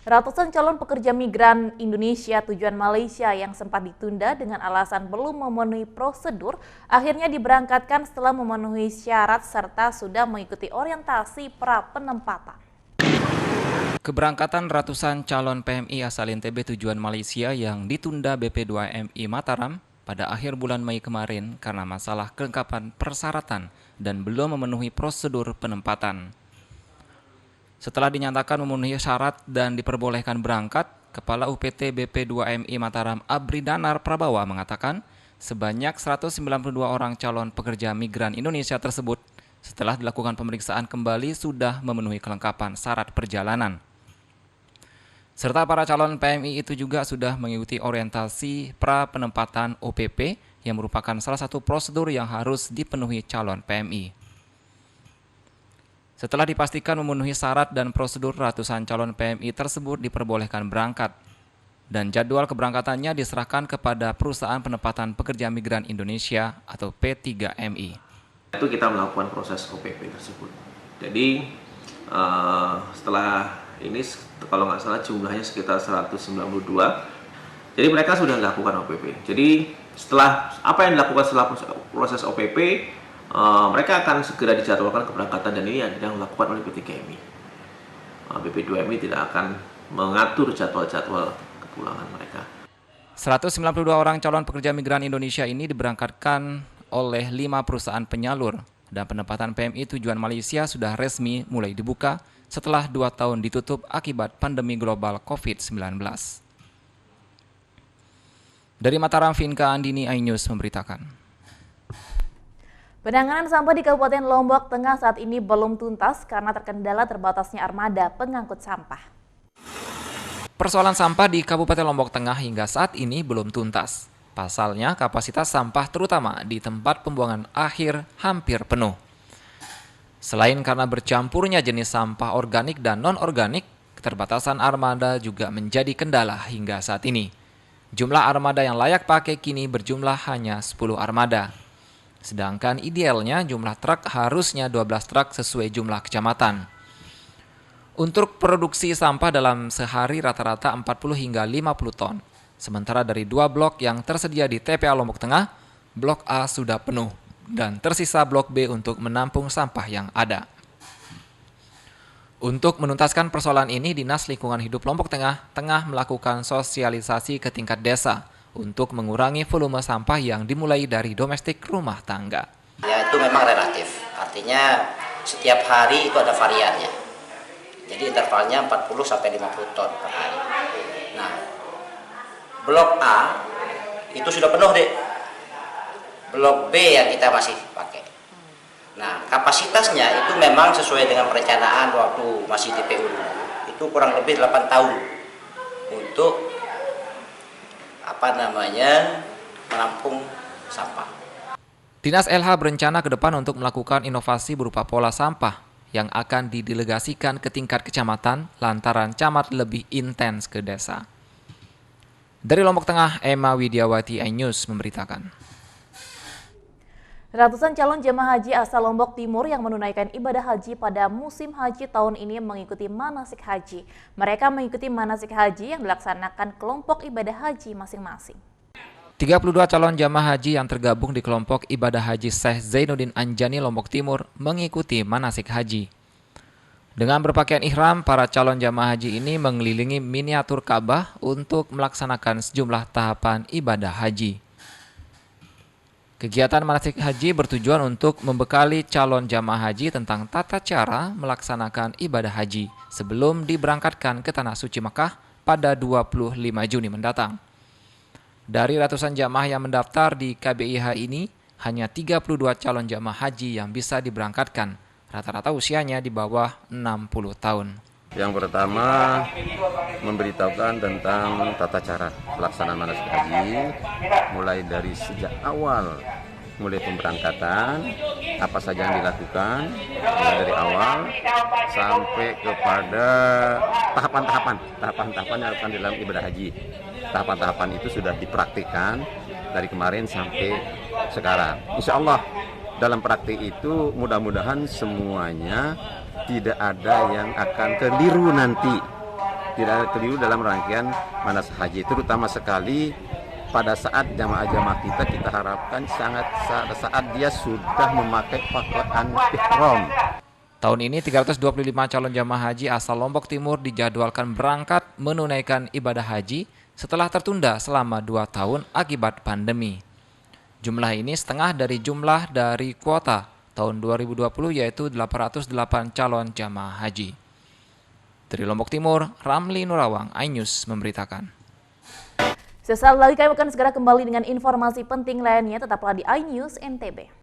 Ratusan calon pekerja migran Indonesia tujuan Malaysia yang sempat ditunda dengan alasan belum memenuhi prosedur, akhirnya diberangkatkan setelah memenuhi syarat serta sudah mengikuti orientasi pra-penempatan. Keberangkatan ratusan calon PMI asal NTB tujuan Malaysia yang ditunda BP2MI Mataram pada akhir bulan Mei kemarin karena masalah kelengkapan persyaratan dan belum memenuhi prosedur penempatan. Setelah dinyatakan memenuhi syarat dan diperbolehkan berangkat, Kepala UPT BP2MI Mataram Abri Danar Prabawa mengatakan sebanyak 192 orang calon pekerja migran Indonesia tersebut setelah dilakukan pemeriksaan kembali sudah memenuhi kelengkapan syarat perjalanan. Serta para calon PMI itu juga sudah mengikuti orientasi pra-penempatan OPP yang merupakan salah satu prosedur yang harus dipenuhi calon PMI. Setelah dipastikan memenuhi syarat dan prosedur, ratusan calon PMI tersebut diperbolehkan berangkat. Dan jadwal keberangkatannya diserahkan kepada Perusahaan Penempatan Pekerja Migran Indonesia atau P3MI. Itu kita melakukan proses OPP tersebut. Jadi setelah ini kalau nggak salah jumlahnya sekitar 192. Jadi mereka sudah melakukan OPP. Jadi setelah apa yang dilakukan setelah proses OPP, mereka akan segera dijadwalkan keberangkatan dan ini yang dilakukan oleh P3MI. BP2MI tidak akan mengatur jadwal-jadwal kepulangan mereka. 192 orang calon pekerja migran Indonesia ini diberangkatkan oleh 5 perusahaan penyalur dan penempatan PMI tujuan Malaysia sudah resmi mulai dibuka setelah 2 tahun ditutup akibat pandemi global COVID-19. Dari Mataram, Vinka Andini, iNews memberitakan. Penanganan sampah di Kabupaten Lombok Tengah saat ini belum tuntas karena terkendala terbatasnya armada pengangkut sampah. Persoalan sampah di Kabupaten Lombok Tengah hingga saat ini belum tuntas. Pasalnya, kapasitas sampah terutama di tempat pembuangan akhir hampir penuh. Selain karena bercampurnya jenis sampah organik dan non-organik, keterbatasan armada juga menjadi kendala hingga saat ini. Jumlah armada yang layak pakai kini berjumlah hanya 10 armada. Sedangkan idealnya jumlah truk harusnya 12 truk sesuai jumlah kecamatan. Untuk produksi sampah dalam sehari rata-rata 40 hingga 50 ton. Sementara dari 2 blok yang tersedia di TPA Lombok Tengah, blok A sudah penuh dan tersisa blok B untuk menampung sampah yang ada. Untuk menuntaskan persoalan ini, Dinas Lingkungan Hidup Lombok Tengah tengah melakukan sosialisasi ke tingkat desa untuk mengurangi volume sampah yang dimulai dari domestik rumah tangga. Ya, itu memang relatif. Artinya setiap hari itu ada variannya. Jadi intervalnya 40 sampai 50 ton per hari. Nah, blok A itu sudah penuh, Dek. Blok B yang kita masih pakai. Nah, kapasitasnya itu memang sesuai dengan perencanaan waktu masih DPU. Itu kurang lebih 8 tahun untuk menampung sampah. Dinas LH berencana ke depan untuk melakukan inovasi berupa pola sampah yang akan didelegasikan ke tingkat kecamatan lantaran camat lebih intens ke desa. Dari Lombok Tengah, Emma Widiawati, iNews memberitakan. Ratusan calon jemaah haji asal Lombok Timur yang menunaikan ibadah haji pada musim haji tahun ini mengikuti manasik haji. Mereka mengikuti manasik haji yang dilaksanakan kelompok ibadah haji masing-masing. 32 calon jamaah haji yang tergabung di kelompok ibadah haji Syekh Zainuddin Anjani Lombok Timur mengikuti manasik haji. Dengan berpakaian ihram, para calon jamaah haji ini mengelilingi miniatur Ka'bah untuk melaksanakan sejumlah tahapan ibadah haji. Kegiatan manasik haji bertujuan untuk membekali calon jamaah haji tentang tata cara melaksanakan ibadah haji sebelum diberangkatkan ke Tanah Suci Mekah pada 25 Juni mendatang. Dari ratusan jamaah yang mendaftar di KBIH ini, hanya 32 calon jamaah haji yang bisa diberangkatkan. Rata-rata usianya di bawah 60 tahun. Yang pertama, memberitahukan tentang tata cara pelaksanaan manasik haji, mulai dari sejak awal, mulai pemberangkatan, apa saja yang dilakukan, mulai dari awal sampai kepada tahapan-tahapan yang akan dalam ibadah haji. Tahapan-tahapan itu sudah dipraktikkan dari kemarin sampai sekarang. Insya Allah dalam praktik itu mudah-mudahan semuanya tidak ada yang akan keliru nanti tidak ada keliru dalam rangkaian manasik haji, terutama sekali pada saat jamaah-jamaah kita harapkan saat dia sudah memakai pakaian ihram. Tahun ini 325 calon jamaah haji asal Lombok Timur dijadwalkan berangkat menunaikan ibadah haji setelah tertunda selama 2 tahun akibat pandemi. Jumlah ini setengah dari jumlah dari kuota tahun 2020 yaitu 808 calon jamaah haji. Dari Lombok Timur, Ramli Nurawang, iNews memberitakan. Sesaat lagi kami akan segera kembali dengan informasi penting lainnya, tetaplah di iNews NTB.